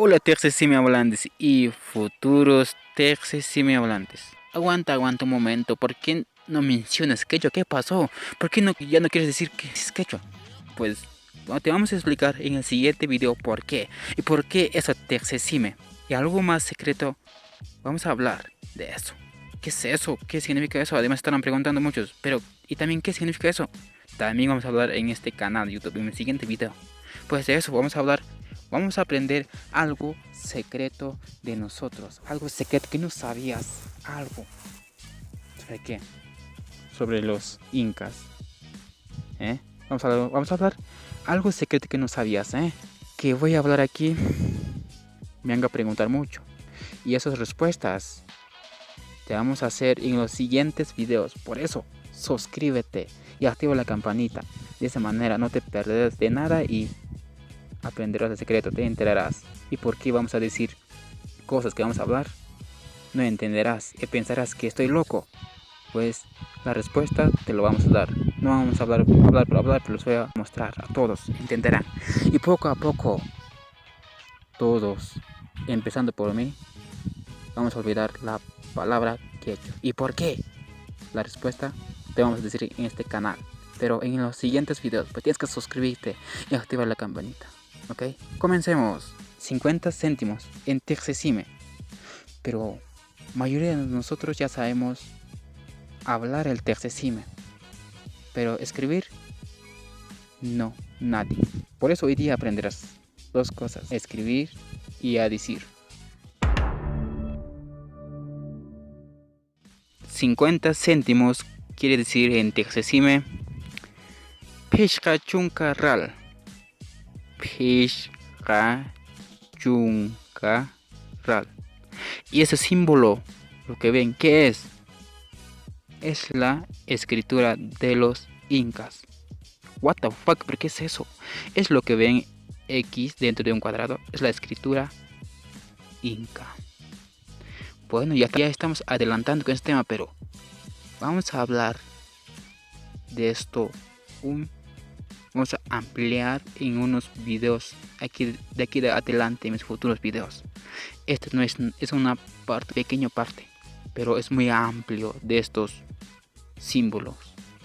Hola tercesime hablantes y futuros tercesime hablantes. Aguanta un momento. ¿Por qué no mencionas quechua? ¿Qué pasó? ¿Por qué ya no quieres decir que es quechua? Pues te vamos a explicar en el siguiente video por qué. Y por qué eso tercesime. Y algo más secreto, vamos a hablar de eso. ¿Qué es eso? ¿Qué significa eso? Además estarán preguntando muchos. Pero, ¿y también qué significa eso? También vamos a hablar en este canal de YouTube, en el siguiente video. Pues de eso vamos a hablar. Vamos a aprender algo secreto de nosotros. Algo secreto que no sabías. Algo. ¿Sobre qué? Sobre los incas. Vamos a hablar algo secreto que no sabías. Que voy a hablar aquí. Me van a preguntar mucho. Y esas respuestas te vamos a hacer en los siguientes videos. Por eso, suscríbete y activa la campanita. De esa manera no te perderás de nada y aprenderás el secreto, te enterarás. ¿Y por qué vamos a decir cosas que vamos a hablar? No entenderás y pensarás que estoy loco. Pues la respuesta te lo vamos a dar. No vamos a hablar por hablar, pero los voy a mostrar a todos, entenderán. Y poco a poco, todos, empezando por mí, vamos a olvidar la palabra quechua. ¿Y por qué? La respuesta te vamos a decir en este canal. Pero en los siguientes videos, pues tienes que suscribirte y activar la campanita. ¿Ok? Comencemos. 50 céntimos en tercesime. Pero mayoría de nosotros ya sabemos hablar el tercesime. Pero escribir, no, nadie. Por eso hoy día aprenderás dos cosas. Escribir y a decir. 50 céntimos quiere decir en tercesime Pishka chunka ral. Pishka chunka ral. Y ese símbolo, lo que ven, ¿qué es? Es la escritura de los incas. What the fuck, ¿pero qué es eso? Es lo que ven X dentro de un cuadrado. Es la escritura inca. Bueno, ya estamos adelantando con este tema, pero vamos a hablar de esto. Vamos a ampliar en unos videos de aquí de adelante en mis futuros videos. Este no es una parte, pequeña parte, pero es muy amplio de estos símbolos.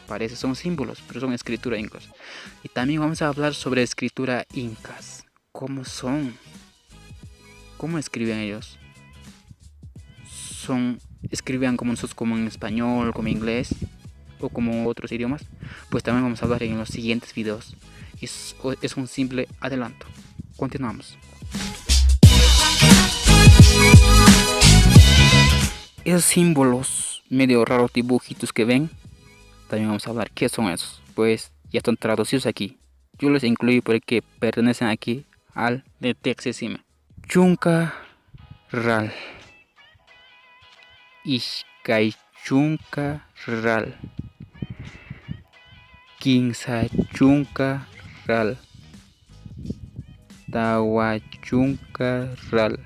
Parece son símbolos, pero son escritura incas. Y también vamos a hablar sobre escritura incas. ¿Cómo son? ¿Cómo escriben ellos? ¿Escribían como nosotros, como en español, como en inglés o como otros idiomas? Pues también vamos a hablar en los siguientes videos. Es un simple adelanto. Continuamos. Esos símbolos medio raros, dibujitos que ven, también vamos a hablar qué son esos. Pues ya están traducidos aquí. Yo los incluí porque pertenecen aquí al de tercesime. Chunka ral. Ishkay chunka ral. Kinsa chunka ral. Tawa chunka ral.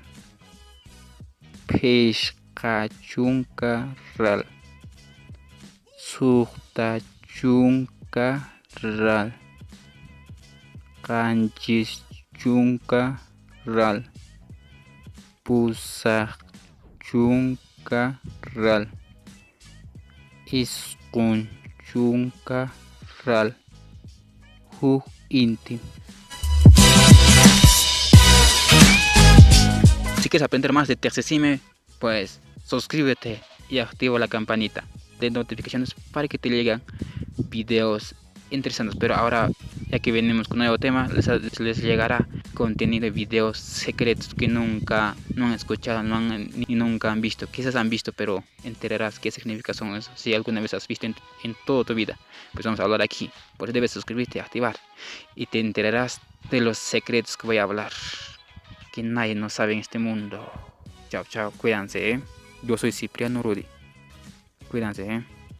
Peshka chunka ral. Sukta chunka ral. Kanchis chunka ral. Pusak chunka ral. Iskun chunka ral. Huk intim. Si quieres aprender más de tercesime, pues suscríbete y activa la campanita de notificaciones para que te lleguen videos interesantes. Pero ahora, ya que venimos con un nuevo tema, les llegará contenido de videos secretos que nunca no han escuchado, ni nunca han visto. Quizás han visto, pero enterarás qué significa son eso. Si alguna vez has visto en toda tu vida, pues vamos a hablar aquí. Por eso debes suscribirte y activar, y te enterarás de los secretos que voy a hablar, que nadie no sabe en este mundo. Chao, chao, cuídense, Yo soy Cipriano Rudy. Cuídense,